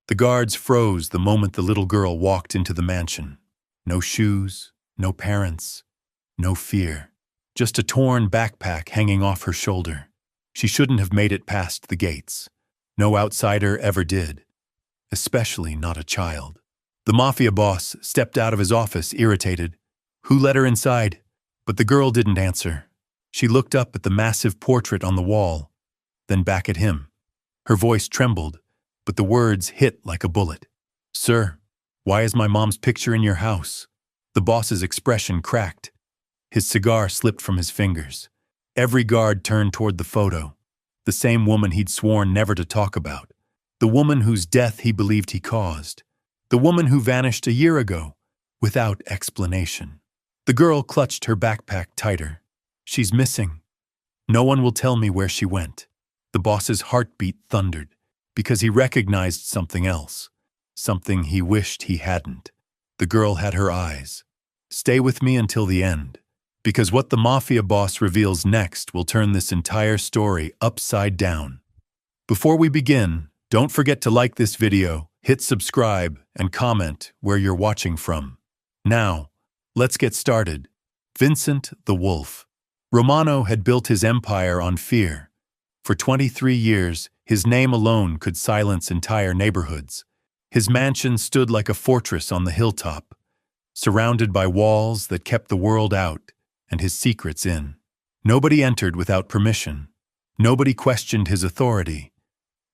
The guards froze the moment the little girl walked into the mansion. No shoes, no parents, no fear. Just a torn backpack hanging off her shoulder. She shouldn't have made it past the gates. No outsider ever did. Especially not a child. The Mafia boss stepped out of his office, irritated. Who let her inside? But the girl didn't answer. She looked up at the massive portrait on the wall, then back at him. Her voice trembled, but the words hit like a bullet. Sir, why is my mom's picture in your house? The boss's expression cracked. His cigar slipped from his fingers. Every guard turned toward the photo. The same woman he'd sworn never to talk about. The woman whose death he believed he caused. The woman who vanished a year ago, without explanation. The girl clutched her backpack tighter. She's missing. No one will tell me where she went. The boss's heartbeat thundered, because he recognized something else. Something he wished he hadn't. The girl had her eyes. Stay with me until the end, because what the Mafia boss reveals next will turn this entire story upside down. Before we begin, don't forget to like this video, hit subscribe, and comment where you're watching from. Now, let's get started. Vincent the Wolf. Romano had built his empire on fear. For 23 years, his name alone could silence entire neighborhoods. His mansion stood like a fortress on the hilltop, surrounded by walls that kept the world out and his secrets in. Nobody entered without permission. Nobody questioned his authority.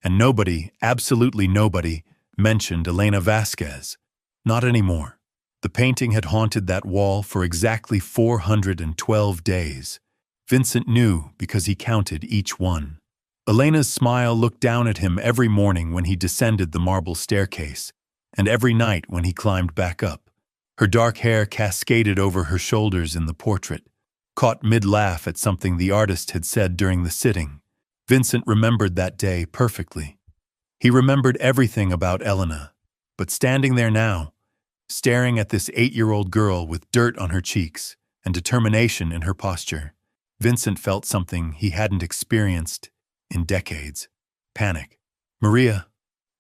And nobody, absolutely nobody, mentioned Elena Vasquez. Not anymore. The painting had haunted that wall for exactly 412 days. Vincent knew because he counted each one. Elena's smile looked down at him every morning when he descended the marble staircase, and every night when he climbed back up. Her dark hair cascaded over her shoulders in the portrait, caught mid-laugh at something the artist had said during the sitting. Vincent remembered that day perfectly. He remembered everything about Elena, but standing there now, staring at this 8-year-old girl with dirt on her cheeks and determination in her posture, Vincent felt something he hadn't experienced in decades. Panic. Maria,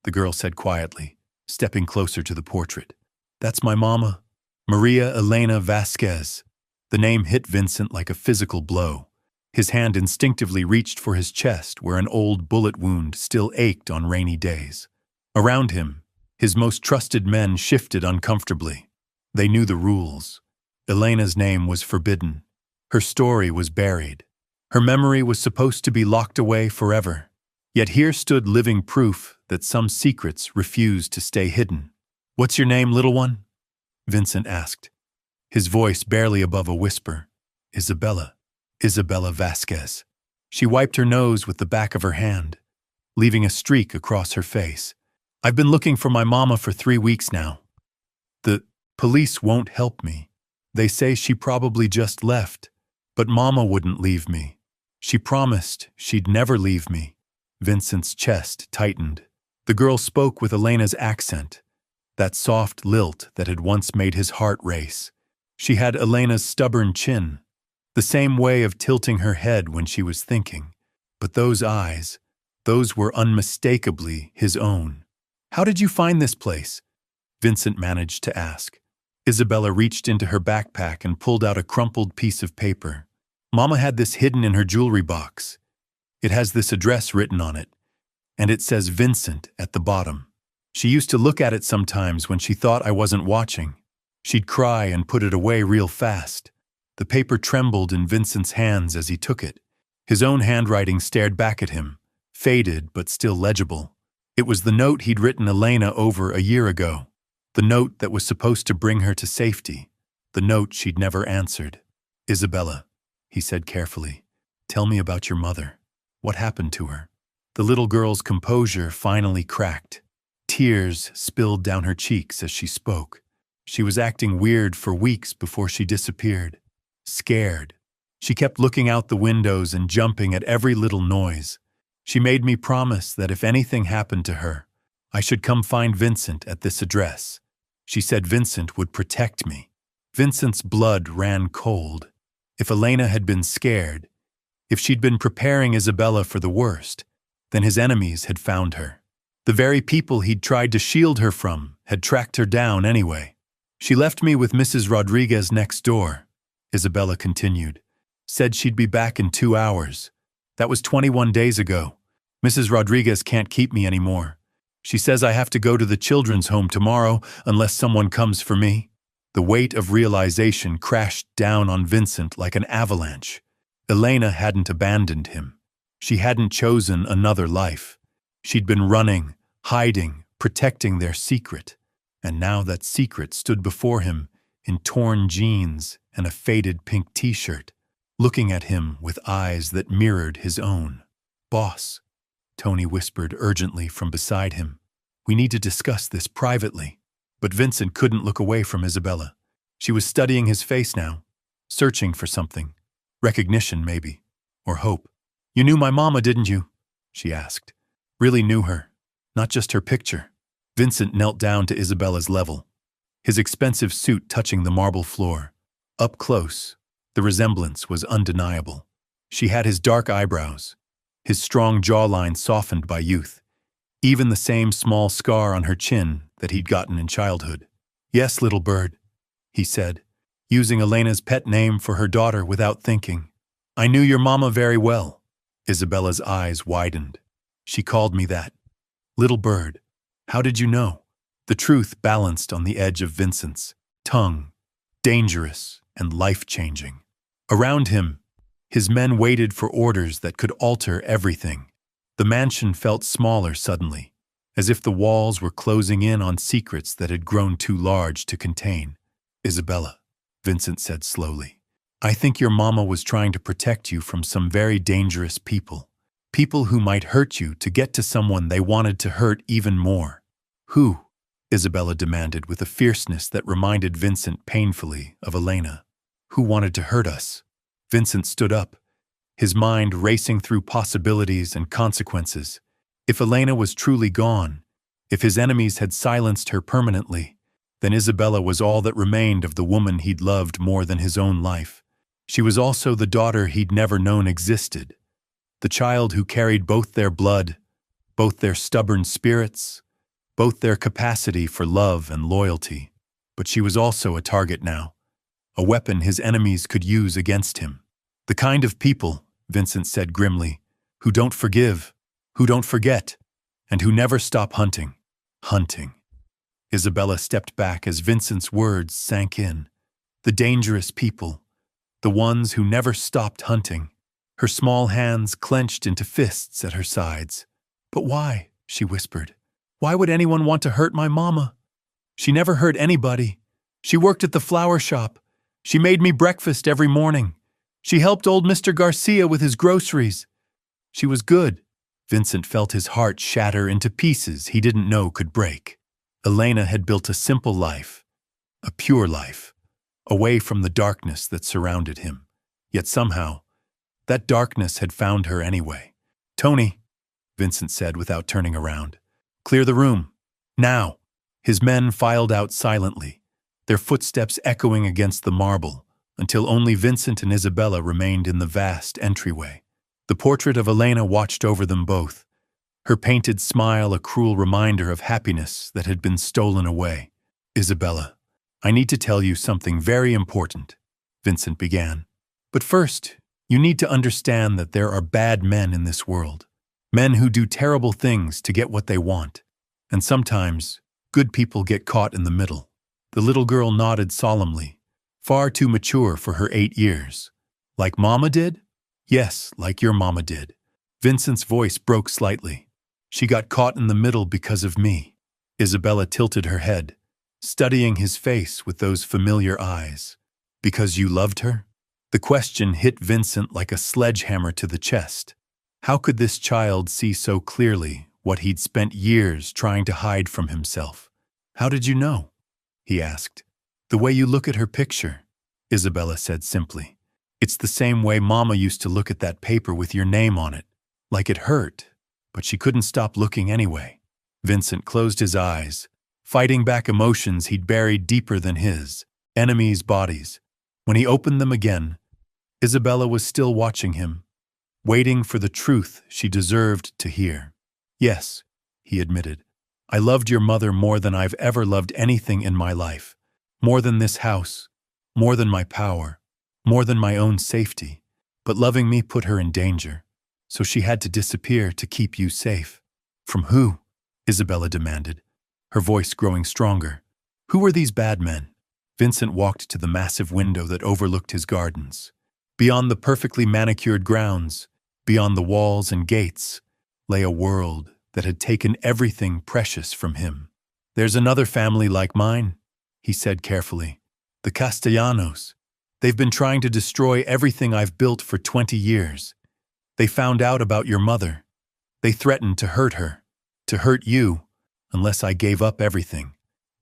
the girl said quietly, stepping closer to the portrait. That's my mama, Maria Elena Vasquez. The name hit Vincent like a physical blow. His hand instinctively reached for his chest where an old bullet wound still ached on rainy days. Around him, his most trusted men shifted uncomfortably. They knew the rules. Elena's name was forbidden. Her story was buried. Her memory was supposed to be locked away forever. Yet here stood living proof that some secrets refused to stay hidden. What's your name, little one? Vincent asked, his voice barely above a whisper. Isabella. Isabella Vasquez. She wiped her nose with the back of her hand, leaving a streak across her face. I've been looking for my mama for 3 weeks now. The police won't help me. They say she probably just left. But Mama wouldn't leave me. She promised she'd never leave me. Vincent's chest tightened. The girl spoke with Elena's accent, that soft lilt that had once made his heart race. She had Elena's stubborn chin, the same way of tilting her head when she was thinking. But those eyes, those were unmistakably his own. How did you find this place? Vincent managed to ask. Isabella reached into her backpack and pulled out a crumpled piece of paper. Mama had this hidden in her jewelry box. It has this address written on it, and it says Vincent at the bottom. She used to look at it sometimes when she thought I wasn't watching. She'd cry and put it away real fast. The paper trembled in Vincent's hands as he took it. His own handwriting stared back at him, faded but still legible. It was the note he'd written Elena over a year ago. The note that was supposed to bring her to safety. The note she'd never answered. Isabella, he said carefully, tell me about your mother. What happened to her? The little girl's composure finally cracked. Tears spilled down her cheeks as she spoke. She was acting weird for weeks before she disappeared. Scared. She kept looking out the windows and jumping at every little noise. She made me promise that if anything happened to her, I should come find Vincent at this address. She said Vincent would protect me. Vincent's blood ran cold. If Elena had been scared, if she'd been preparing Isabella for the worst, then his enemies had found her. The very people he'd tried to shield her from had tracked her down anyway. She left me with Mrs. Rodriguez next door, Isabella continued. Said she'd be back in 2 hours. That was 21 days ago. Mrs. Rodriguez can't keep me anymore. She says I have to go to the children's home tomorrow unless someone comes for me. The weight of realization crashed down on Vincent like an avalanche. Elena hadn't abandoned him. She hadn't chosen another life. She'd been running, hiding, protecting their secret. And now that secret stood before him in torn jeans and a faded pink t-shirt, looking at him with eyes that mirrored his own. "Boss," Tony whispered urgently from beside him. "We need to discuss this privately." But Vincent couldn't look away from Isabella. She was studying his face now, searching for something. Recognition, maybe. Or hope. "You knew my mama, didn't you?" she asked. Really knew her. Not just her picture. Vincent knelt down to Isabella's level, his expensive suit touching the marble floor. Up close, the resemblance was undeniable. She had his dark eyebrows, his strong jawline softened by youth, even the same small scar on her chin that he'd gotten in childhood. "Yes, little bird," he said, using Elena's pet name for her daughter without thinking. "I knew your mama very well." Isabella's eyes widened. "She called me that. Little bird. How did you know?" The truth balanced on the edge of Vincent's tongue, dangerous and life-changing. Around him, his men waited for orders that could alter everything. The mansion felt smaller suddenly, as if the walls were closing in on secrets that had grown too large to contain. "Isabella," Vincent said slowly, "I think your mama was trying to protect you from some very dangerous people. People who might hurt you to get to someone they wanted to hurt even more." "Who?" Isabella demanded with a fierceness that reminded Vincent painfully of Elena. "Who wanted to hurt us?" Vincent stood up, his mind racing through possibilities and consequences. If Elena was truly gone, if his enemies had silenced her permanently, then Isabella was all that remained of the woman he'd loved more than his own life. She was also the daughter he'd never known existed, the child who carried both their blood, both their stubborn spirits, both their capacity for love and loyalty. But she was also a target now, a weapon his enemies could use against him. "The kind of people," Vincent said grimly, "who don't forgive, who don't forget, and who never stop hunting." Hunting. Isabella stepped back as Vincent's words sank in. The dangerous people, the ones who never stopped hunting. Her small hands clenched into fists at her sides. "But why?" she whispered. "Why would anyone want to hurt my mama? She never hurt anybody. She worked at the flower shop. She made me breakfast every morning. She helped old Mr. Garcia with his groceries. She was good." Vincent felt his heart shatter into pieces he didn't know could break. Elena had built a simple life, a pure life, away from the darkness that surrounded him. Yet somehow, that darkness had found her anyway. "Tony," Vincent said without turning around, "clear the room. Now." His men filed out silently, their footsteps echoing against the marble, until only Vincent and Isabella remained in the vast entryway. The portrait of Elena watched over them both, her painted smile a cruel reminder of happiness that had been stolen away. "Isabella, I need to tell you something very important," Vincent began. "But first, you need to understand that there are bad men in this world, men who do terrible things to get what they want. And sometimes, good people get caught in the middle." The little girl nodded solemnly, far too mature for her 8 years. "Like Mama did?" "Yes, like your mama did." Vincent's voice broke slightly. "She got caught in the middle because of me." Isabella tilted her head, studying his face with those familiar eyes. "Because you loved her?" The question hit Vincent like a sledgehammer to the chest. How could this child see so clearly what he'd spent years trying to hide from himself? "How did you know?" he asked. "The way you look at her picture," Isabella said simply. "It's the same way Mama used to look at that paper with your name on it, like it hurt, but she couldn't stop looking anyway." Vincent closed his eyes, fighting back emotions he'd buried deeper than his, enemies' bodies. When he opened them again, Isabella was still watching him, waiting for the truth she deserved to hear. "Yes," he admitted. I loved your mother more than I've ever loved anything in my life. More than this house, more than my power, more than my own safety. But loving me put her in danger, so she had to disappear to keep you safe. From who? Isabella demanded, her voice growing stronger. Who were these bad men? Vincent walked to the massive window that overlooked his gardens. Beyond the perfectly manicured grounds, beyond the walls and gates, lay a world that had taken everything precious from him. There's another family like mine, he said carefully. The Castellanos. They've been trying to destroy everything I've built for 20 years. They found out about your mother. They threatened to hurt her, to hurt you, unless I gave up everything.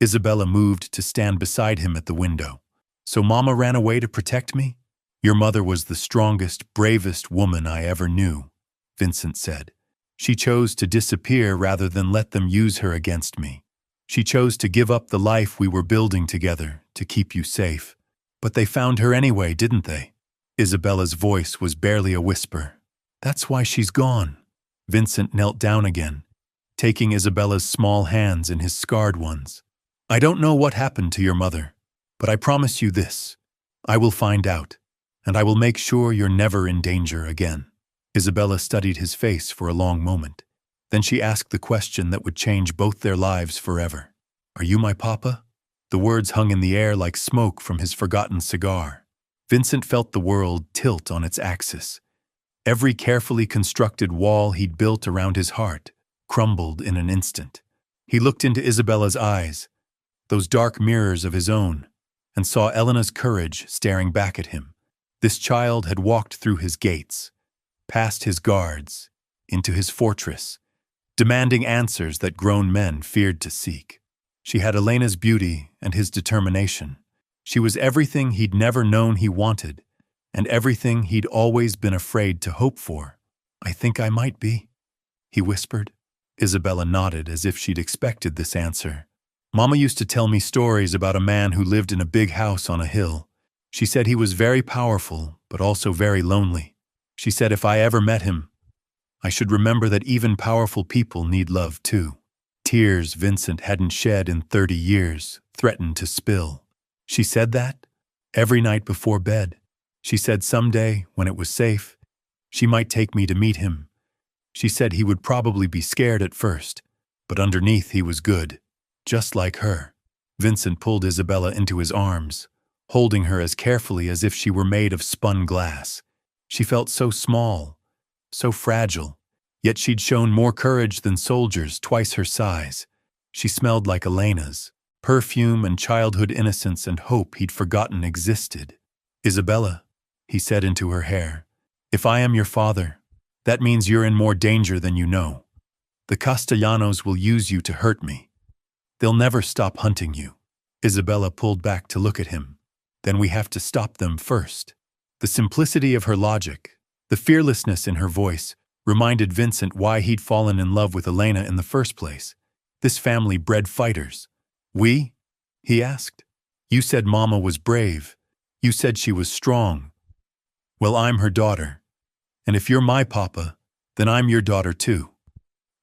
Isabella moved to stand beside him at the window. So Mama ran away to protect me? Your mother was the strongest, bravest woman I ever knew, Vincent said. She chose to disappear rather than let them use her against me. She chose to give up the life we were building together to keep you safe. But they found her anyway, didn't they? Isabella's voice was barely a whisper. That's why she's gone. Vincent knelt down again, taking Isabella's small hands in his scarred ones. I don't know what happened to your mother, but I promise you this. I will find out, and I will make sure you're never in danger again. Isabella studied his face for a long moment. Then she asked the question that would change both their lives forever. Are you my papa? The words hung in the air like smoke from his forgotten cigar. Vincent felt the world tilt on its axis. Every carefully constructed wall he'd built around his heart crumbled in an instant. He looked into Isabella's eyes, those dark mirrors of his own, and saw Elena's courage staring back at him. This child had walked through his gates, past his guards, into his fortress, demanding answers that grown men feared to seek. She had Elena's beauty and his determination. She was everything he'd never known he wanted, and everything he'd always been afraid to hope for. I think I might be, he whispered. Isabella nodded as if she'd expected this answer. Mama used to tell me stories about a man who lived in a big house on a hill. She said he was very powerful, but also very lonely. She said if I ever met him, I should remember that even powerful people need love too. Tears Vincent hadn't shed in 30 years threatened to spill. She said that every night before bed. She said someday, when it was safe, she might take me to meet him. She said he would probably be scared at first, but underneath he was good, just like her. Vincent pulled Isabella into his arms, holding her as carefully as if she were made of spun glass. She felt so small, so fragile, yet she'd shown more courage than soldiers twice her size. She smelled like Elena's, perfume and childhood innocence and hope he'd forgotten existed. Isabella, he said into her hair, if I am your father, that means you're in more danger than you know. The Castellanos will use you to hurt me. They'll never stop hunting you. Isabella pulled back to look at him. Then we have to stop them first. The simplicity of her logic, the fearlessness in her voice, reminded Vincent why he'd fallen in love with Elena in the first place. This family bred fighters. We? He asked. You said Mama was brave. You said she was strong. Well, I'm her daughter. And if you're my papa, then I'm your daughter too.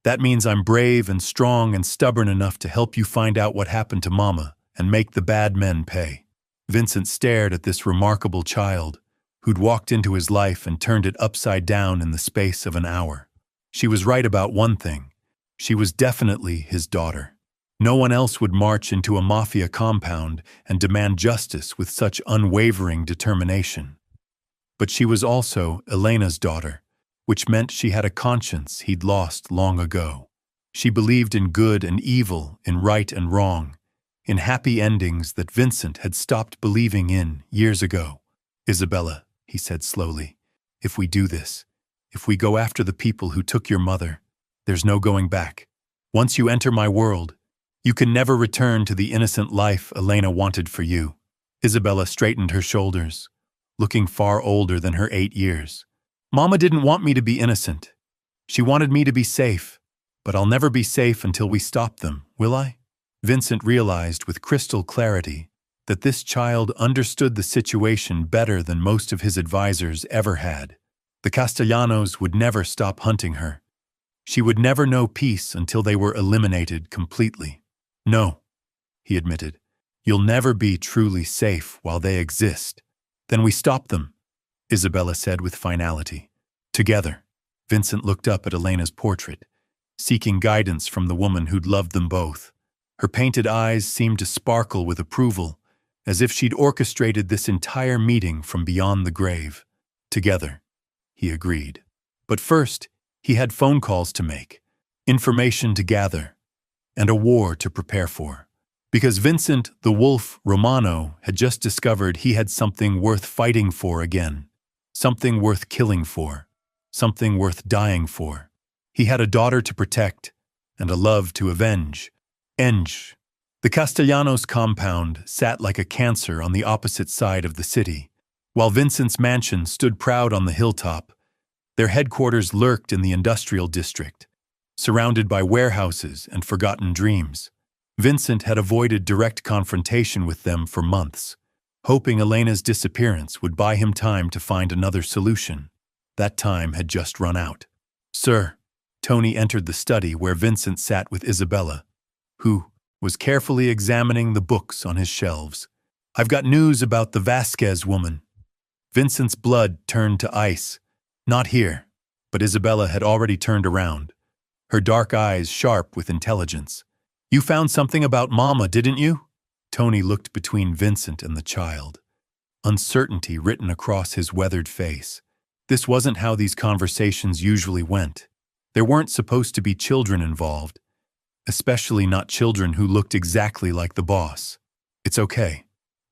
That means I'm brave and strong and stubborn enough to help you find out what happened to Mama and make the bad men pay. Vincent stared at this remarkable child who'd walked into his life and turned it upside down in the space of an hour. She was right about one thing. She was definitely his daughter. No one else would march into a Mafia compound and demand justice with such unwavering determination. But she was also Elena's daughter, which meant she had a conscience he'd lost long ago. She believed in good and evil, in right and wrong, in happy endings that Vincent had stopped believing in years ago. Isabella, he said slowly, if we do this, if we go after the people who took your mother, there's no going back. Once you enter my world, you can never return to the innocent life Elena wanted for you. Isabella straightened her shoulders, looking far older than her 8 years. Mama didn't want me to be innocent. She wanted me to be safe, but I'll never be safe until we stop them, will I? Vincent realized with crystal clarity that this child understood the situation better than most of his advisors ever had. The Castellanos would never stop hunting her. She would never know peace until they were eliminated completely. No, he admitted. You'll never be truly safe while they exist. Then we stop them, Isabella said with finality. Together. Vincent looked up at Elena's portrait, seeking guidance from the woman who'd loved them both. Her painted eyes seemed to sparkle with approval, as if she'd orchestrated this entire meeting from beyond the grave. Together, he agreed. But first, he had phone calls to make, information to gather, and a war to prepare for. Because Vincent, the wolf Romano, had just discovered he had something worth fighting for again, something worth killing for, something worth dying for. He had a daughter to protect and a love to avenge. The Castellanos compound sat like a cancer on the opposite side of the city, while Vincent's mansion stood proud on the hilltop. Their headquarters lurked in the industrial district, surrounded by warehouses and forgotten dreams. Vincent had avoided direct confrontation with them for months, hoping Elena's disappearance would buy him time to find another solution. That time had just run out. Sir, Tony entered the study where Vincent sat with Isabella, who was carefully examining the books on his shelves. I've got news about the Vasquez woman. Vincent's blood turned to ice. Not here, but Isabella had already turned around, her dark eyes sharp with intelligence. You found something about Mama, didn't you? Tony looked between Vincent and the child, uncertainty written across his weathered face. This wasn't how these conversations usually went. There weren't supposed to be children involved, especially not children who looked exactly like the boss. It's okay,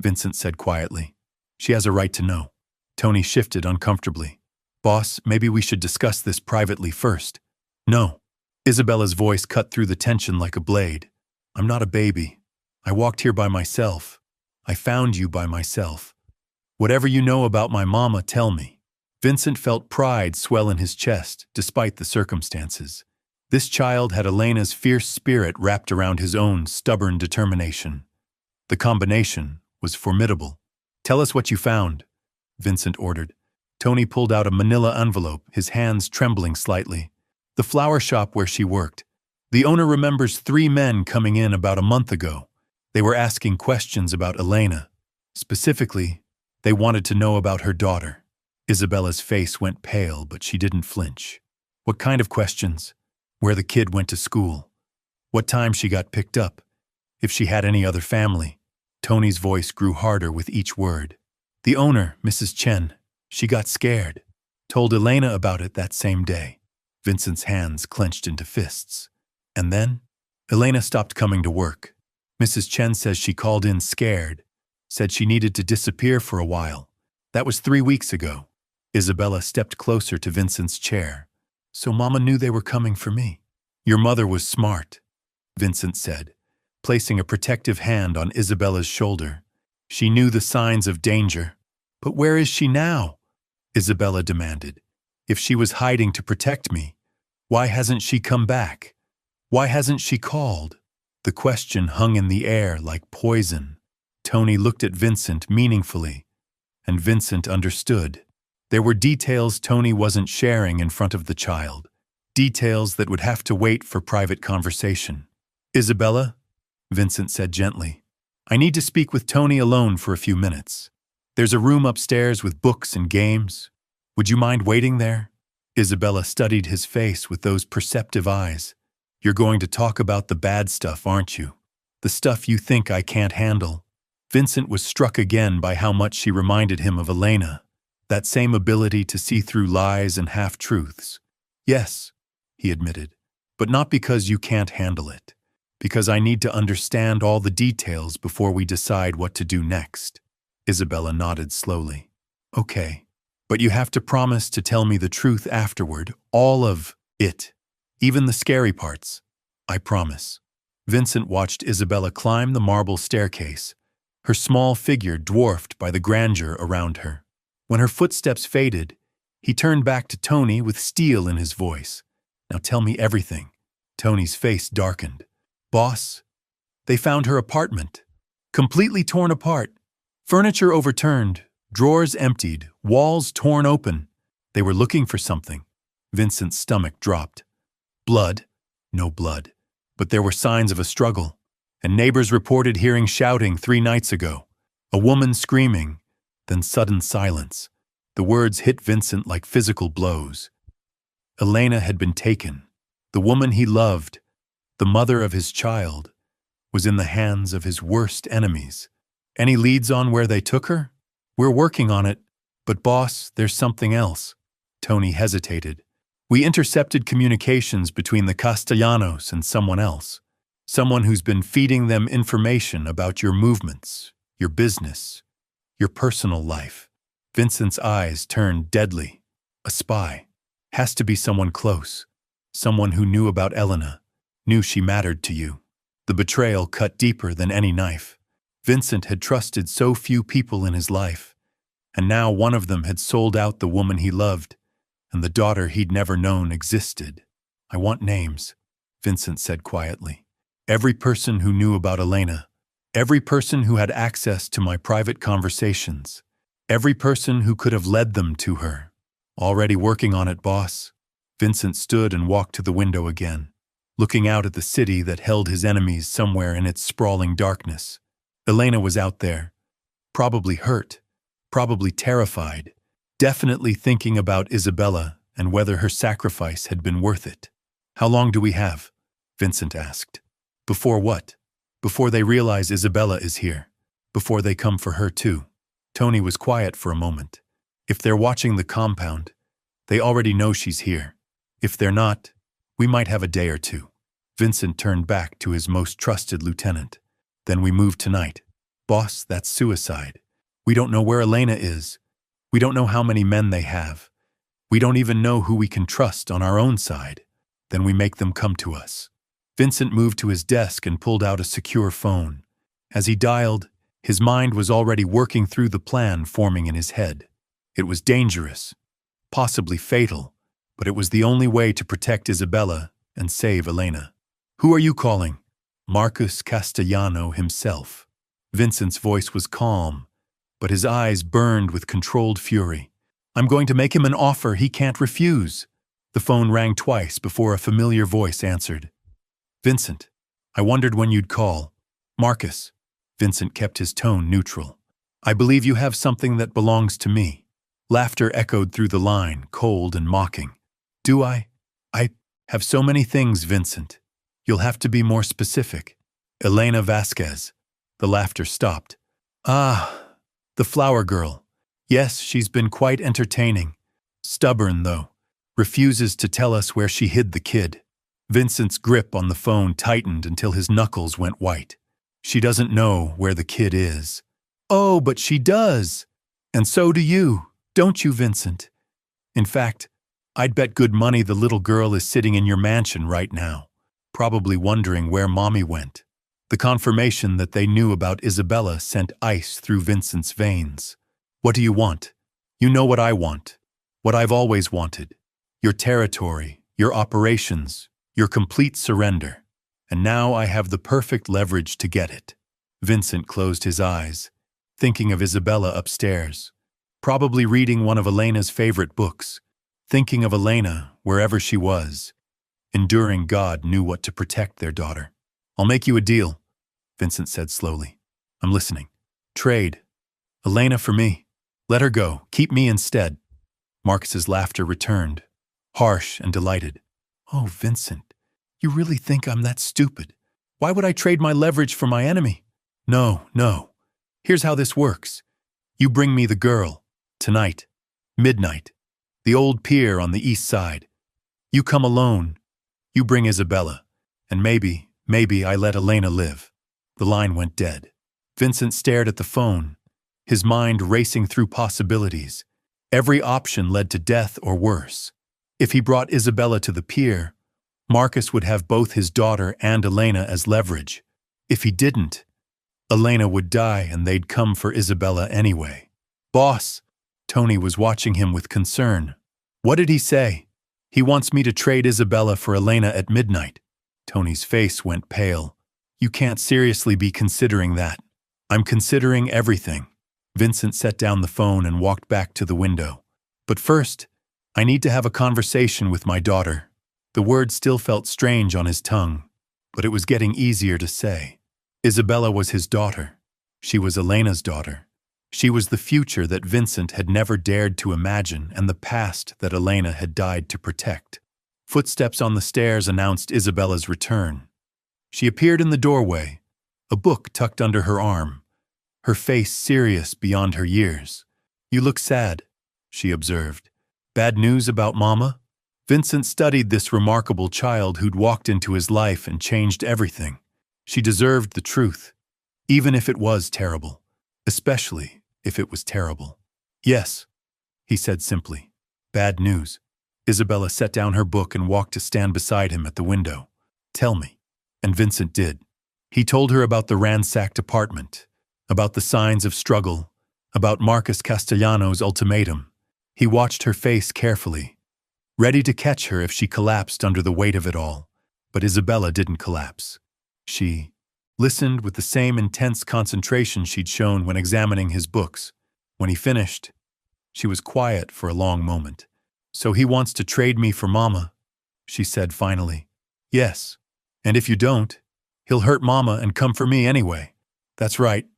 Vincent said quietly. She has a right to know. Tony shifted uncomfortably. Boss, maybe we should discuss this privately first. No. Isabella's voice cut through the tension like a blade. I'm not a baby. I walked here by myself. I found you by myself. Whatever you know about my mama, tell me. Vincent felt pride swell in his chest, despite the circumstances. This child had Elena's fierce spirit wrapped around his own stubborn determination. The combination was formidable. Tell us what you found, Vincent ordered. Tony pulled out a manila envelope, his hands trembling slightly. The flower shop where she worked. The owner remembers 3 men coming in about a month ago. They were asking questions about Elena. Specifically, they wanted to know about her daughter. Isabella's face went pale, but she didn't flinch. What kind of questions? Where the kid went to school? What time she got picked up? If she had any other family? Tony's voice grew harder with each word. The owner, Mrs. Chen, she got scared. Told Elena about it that same day. Vincent's hands clenched into fists. And then, Elena stopped coming to work. Mrs. Chen says she called in scared, said she needed to disappear for a while. That was 3 weeks ago. Isabella stepped closer to Vincent's chair. So Mama knew they were coming for me. Your mother was smart, Vincent said, placing a protective hand on Isabella's shoulder. She knew the signs of danger. But where is she now? Isabella demanded. If she was hiding to protect me, why hasn't she come back? Why hasn't she called? The question hung in the air like poison. Tony looked at Vincent meaningfully, and Vincent understood. There were details Tony wasn't sharing in front of the child, details that would have to wait for private conversation. Isabella, Vincent said gently, I need to speak with Tony alone for a few minutes. There's a room upstairs with books and games. Would you mind waiting there? Isabella studied his face with those perceptive eyes. You're going to talk about the bad stuff, aren't you? The stuff you think I can't handle. Vincent was struck again by how much she reminded him of Elena, that same ability to see through lies and half-truths. Yes, he admitted, but not because you can't handle it, because I need to understand all the details before we decide what to do next. Isabella nodded slowly. Okay, but you have to promise to tell me the truth afterward, all of it, even the scary parts. I promise. Vincent watched Isabella climb the marble staircase, her small figure dwarfed by the grandeur around her. When her footsteps faded, he turned back to Tony with steel in his voice. Now tell me everything. Tony's face darkened. Boss, they found her apartment, completely torn apart, furniture overturned, drawers emptied, walls torn open. They were looking for something. Vincent's stomach dropped. Blood? No blood. But there were signs of a struggle, and neighbors reported hearing shouting 3 nights ago. A woman screaming, then sudden silence. The words hit Vincent like physical blows. Elena had been taken. The woman he loved, the mother of his child, was in the hands of his worst enemies. Any leads on where they took her? We're working on it, but boss, there's something else. Tony hesitated. We intercepted communications between the Castellanos and someone else. Someone who's been feeding them information about your movements, your business, your personal life. Vincent's eyes turned deadly. A spy. Has to be someone close. Someone who knew about Elena, knew she mattered to you. The betrayal cut deeper than any knife. Vincent had trusted so few people in his life, and now one of them had sold out the woman he loved, and the daughter he'd never known existed. I want names, Vincent said quietly. Every person who knew about Elena, every person who had access to my private conversations, every person who could have led them to her. Already working on it, boss. Vincent stood and walked to the window again, looking out at the city that held his enemies somewhere in its sprawling darkness. Elena was out there, probably hurt, probably terrified, definitely thinking about Isabella and whether her sacrifice had been worth it. How long do we have? Vincent asked. Before what? Before they realize Isabella is here. Before they come for her too. Tony was quiet for a moment. If they're watching the compound, they already know she's here. If they're not, we might have a day or two. Vincent turned back to his most trusted lieutenant. Then we move tonight. Boss, that's suicide. We don't know where Elena is. We don't know how many men they have. We don't even know who we can trust on our own side. Then we make them come to us. Vincent moved to his desk and pulled out a secure phone. As he dialed, his mind was already working through the plan forming in his head. It was dangerous, possibly fatal, but it was the only way to protect Isabella and save Elena. Who are you calling? Marcus Castellano himself. Vincent's voice was calm, but his eyes burned with controlled fury. I'm going to make him an offer he can't refuse. The phone rang twice before a familiar voice answered. Vincent, I wondered when you'd call. Marcus. Vincent kept his tone neutral. I believe you have something that belongs to me. Laughter echoed through the line, cold and mocking. Do I? I have so many things, Vincent. You'll have to be more specific. Elena Vasquez. The laughter stopped. Ah, the flower girl. Yes, she's been quite entertaining. Stubborn, though. Refuses to tell us where she hid the kid. Vincent's grip on the phone tightened until his knuckles went white. She doesn't know where the kid is. Oh, but she does. And so do you, don't you, Vincent? In fact, I'd bet good money the little girl is sitting in your mansion right now, probably wondering where Mommy went. The confirmation that they knew about Isabella sent ice through Vincent's veins. What do you want? You know what I want. What I've always wanted. Your territory, your operations, your complete surrender. And now I have the perfect leverage to get it. Vincent closed his eyes, thinking of Isabella upstairs, probably reading one of Elena's favorite books, thinking of Elena wherever she was, enduring God knew what to protect their daughter. I'll make you a deal, Vincent said slowly. I'm listening. Trade. Elena for me. Let her go. Keep me instead. Marcus's laughter returned, harsh and delighted. Oh, Vincent, you really think I'm that stupid? Why would I trade my leverage for my enemy? No. Here's how this works. You bring me the girl, tonight, midnight, the old pier on the east side. You come alone. You bring Isabella. And maybe I let Elena live. The line went dead. Vincent stared at the phone, his mind racing through possibilities. Every option led to death or worse. If he brought Isabella to the pier, Marcus would have both his daughter and Elena as leverage. If he didn't, Elena would die and they'd come for Isabella anyway. Boss, Tony was watching him with concern. What did he say? He wants me to trade Isabella for Elena at midnight. Tony's face went pale. You can't seriously be considering that. I'm considering everything. Vincent set down the phone and walked back to the window. But first, I need to have a conversation with my daughter. The word still felt strange on his tongue, but it was getting easier to say. Isabella was his daughter. She was Elena's daughter. She was the future that Vincent had never dared to imagine and the past that Elena had died to protect. Footsteps on the stairs announced Isabella's return. She appeared in the doorway, a book tucked under her arm, her face serious beyond her years. "You look sad," she observed. "Bad news about Mama?" Vincent studied this remarkable child who'd walked into his life and changed everything. She deserved the truth, even if it was terrible, especially if it was terrible. "Yes," he said simply. "Bad news." Isabella set down her book and walked to stand beside him at the window. "Tell me." And Vincent did. He told her about the ransacked apartment, about the signs of struggle, about Marcus Castellano's ultimatum. He watched her face carefully, ready to catch her if she collapsed under the weight of it all. But Isabella didn't collapse. She listened with the same intense concentration she'd shown when examining his books. When he finished, she was quiet for a long moment. "So he wants to trade me for Mama," she said finally. "Yes. And if you don't, he'll hurt Mama and come for me anyway." "That's right."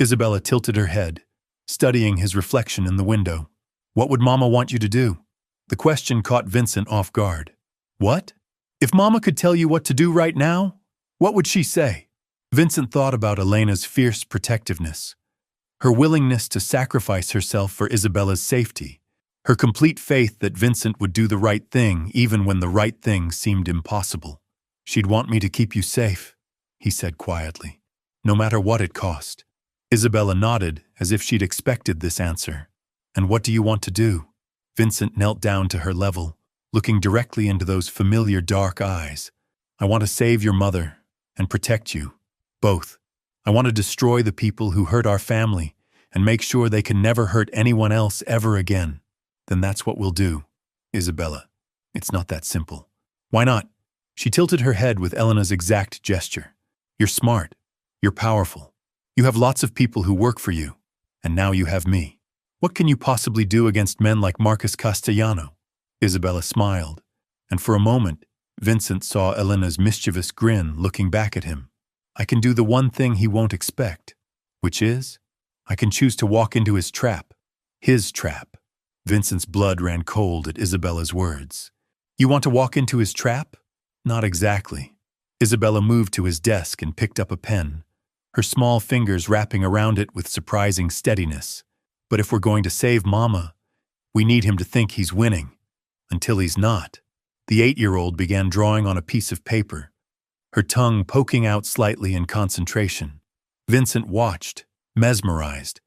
Isabella tilted her head, studying his reflection in the window. "What would Mama want you to do?" The question caught Vincent off guard. "What? If Mama could tell you what to do right now, what would she say?" Vincent thought about Elena's fierce protectiveness, her willingness to sacrifice herself for Isabella's safety, her complete faith that Vincent would do the right thing even when the right thing seemed impossible. "She'd want me to keep you safe," he said quietly, "no matter what it cost." Isabella nodded as if she'd expected this answer. "And what do you want to do?" Vincent knelt down to her level, looking directly into those familiar dark eyes. "I want to save your mother and protect you. Both. I want to destroy the people who hurt our family and make sure they can never hurt anyone else ever again." "Then that's what we'll do." "Isabella, it's not that simple." "Why not?" She tilted her head with Elena's exact gesture. "You're smart. You're powerful. You have lots of people who work for you. And now you have me. What can you possibly do against men like Marcus Castellano?" Isabella smiled, and for a moment, Vincent saw Elena's mischievous grin looking back at him. "I can do the one thing he won't expect, which is, I can choose to walk into his trap." His trap. Vincent's blood ran cold at Isabella's words. "You want to walk into his trap?" "Not exactly." Isabella moved to his desk and picked up a pen, her small fingers wrapping around it with surprising steadiness. "But if we're going to save Mama, we need him to think he's winning, until he's not." The 8-year-old began drawing on a piece of paper, her tongue poking out slightly in concentration. Vincent watched, mesmerized,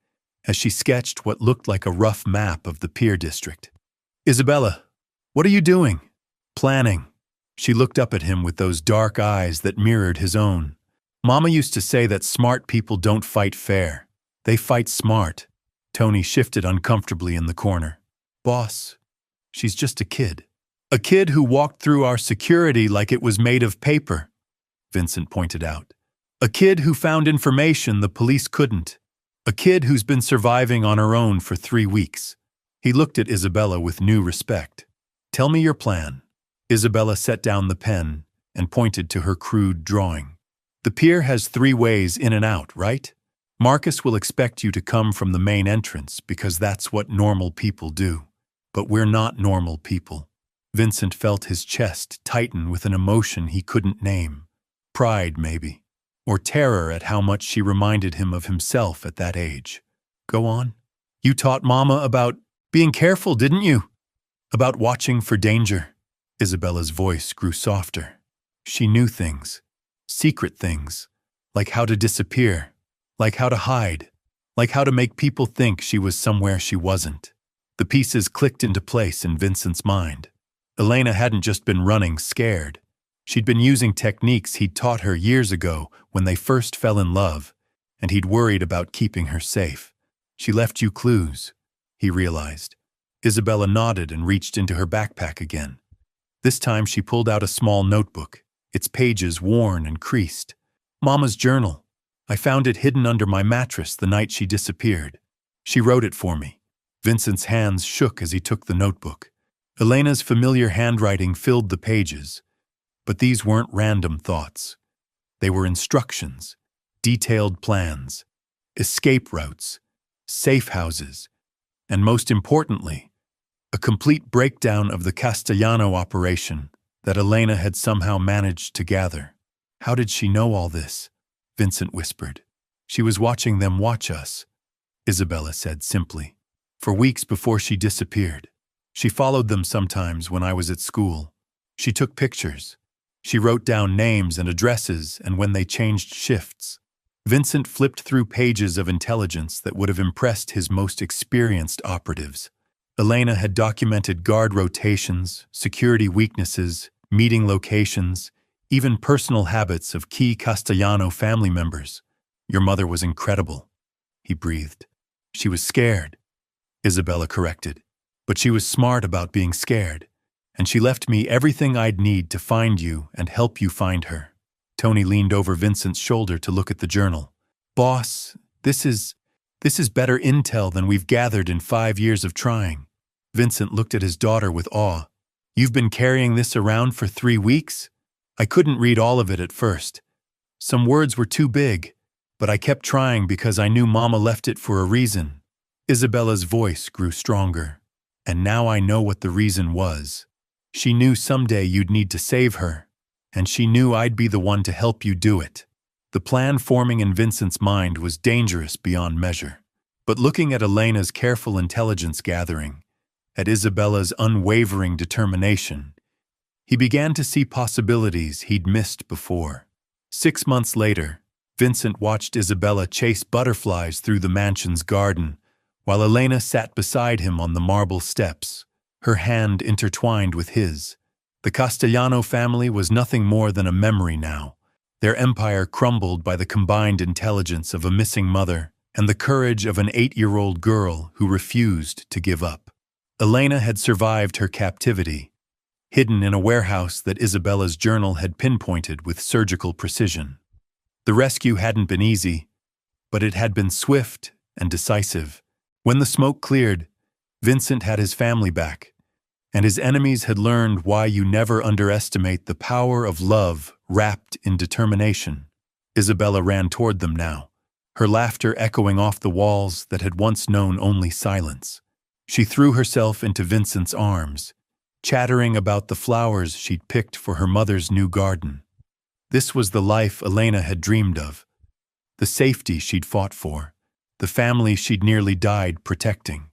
as she sketched what looked like a rough map of the Pier District. "Isabella, what are you doing?" "Planning." She looked up at him with those dark eyes that mirrored his own. "Mama used to say that smart people don't fight fair. They fight smart." Tony shifted uncomfortably in the corner. "Boss, she's just a kid." "A kid who walked through our security like it was made of paper," Vincent pointed out. "A kid who found information the police couldn't. A kid who's been surviving on her own for 3 weeks. He looked at Isabella with new respect. "Tell me your plan." Isabella set down the pen and pointed to her crude drawing. "The pier has 3 ways in and out, right? Marcus will expect you to come from the main entrance because that's what normal people do. But we're not normal people." Vincent felt his chest tighten with an emotion he couldn't name. Pride, maybe, or terror at how much she reminded him of himself at that age. "Go on. You taught Mama about being careful, didn't you? About watching for danger." Isabella's voice grew softer. She knew things, secret things, like how to disappear, like how to hide, like how to make people think she was somewhere she wasn't. The pieces clicked into place in Vincent's mind. Elena hadn't just been running scared. She'd been using techniques he'd taught her years ago when they first fell in love, and he'd worried about keeping her safe. "She left you clues," he realized. Isabella nodded and reached into her backpack again. This time she pulled out a small notebook, its pages worn and creased. "Mama's journal. I found it hidden under my mattress the night she disappeared. She wrote it for me." Vincent's hands shook as he took the notebook. Elena's familiar handwriting filled the pages, but these weren't random thoughts. They were instructions, detailed plans, escape routes, safe houses, and most importantly, a complete breakdown of the Castellano operation that Elena had somehow managed to gather. How did she know all this? Vincent whispered. She was watching them watch us, Isabella said simply. For weeks before she disappeared. She followed them sometimes when I was at school. She took pictures. She wrote down names and addresses and when they changed shifts. Vincent flipped through pages of intelligence that would have impressed his most experienced operatives. Elena had documented guard rotations, security weaknesses, meeting locations, even personal habits of key Castellano family members. Your mother was incredible, he breathed. She was scared, Isabella corrected. But she was smart about being scared, and she left me everything I'd need to find you and help you find her. Tony leaned over Vincent's shoulder to look at the journal. Boss, this is better intel than we've gathered in 5 years of trying. Vincent looked at his daughter with awe. You've been carrying this around for 3 weeks? I couldn't read all of it at first. Some words were too big, but I kept trying because I knew Mama left it for a reason. Isabella's voice grew stronger. And now I know what the reason was. She knew someday you'd need to save her, and she knew I'd be the one to help you do it. The plan forming in Vincent's mind was dangerous beyond measure. But looking at Elena's careful intelligence gathering, at Isabella's unwavering determination, he began to see possibilities he'd missed before. 6 months later, Vincent watched Isabella chase butterflies through the mansion's garden, while Elena sat beside him on the marble steps, her hand intertwined with his. The Castellano family was nothing more than a memory now, their empire crumbled by the combined intelligence of a missing mother and the courage of an 8-year-old girl who refused to give up. Elena had survived her captivity, hidden in a warehouse that Isabella's journal had pinpointed with surgical precision. The rescue hadn't been easy, but it had been swift and decisive. When the smoke cleared, Vincent had his family back, and his enemies had learned why you never underestimate the power of love wrapped in determination. Isabella ran toward them now, her laughter echoing off the walls that had once known only silence. She threw herself into Vincent's arms, chattering about the flowers she'd picked for her mother's new garden. This was the life Elena had dreamed of, the safety she'd fought for. The family she'd nearly died protecting.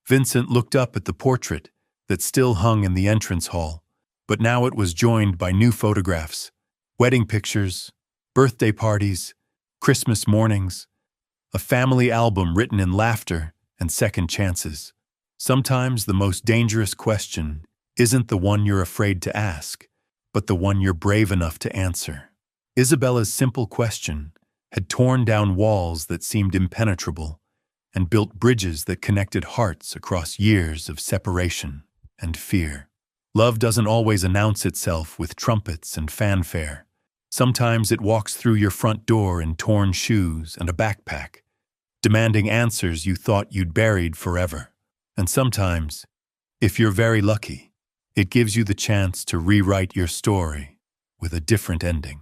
Vincent looked up at the portrait that still hung in the entrance hall, but now it was joined by new photographs, wedding pictures, birthday parties, Christmas mornings, a family album written in laughter and second chances. Sometimes the most dangerous question isn't the one you're afraid to ask, but the one you're brave enough to answer. Isabella's simple question had torn down walls that seemed impenetrable and built bridges that connected hearts across years of separation and fear. Love doesn't always announce itself with trumpets and fanfare. Sometimes it walks through your front door in torn shoes and a backpack, demanding answers you thought you'd buried forever. And sometimes, if you're very lucky, it gives you the chance to rewrite your story with a different ending.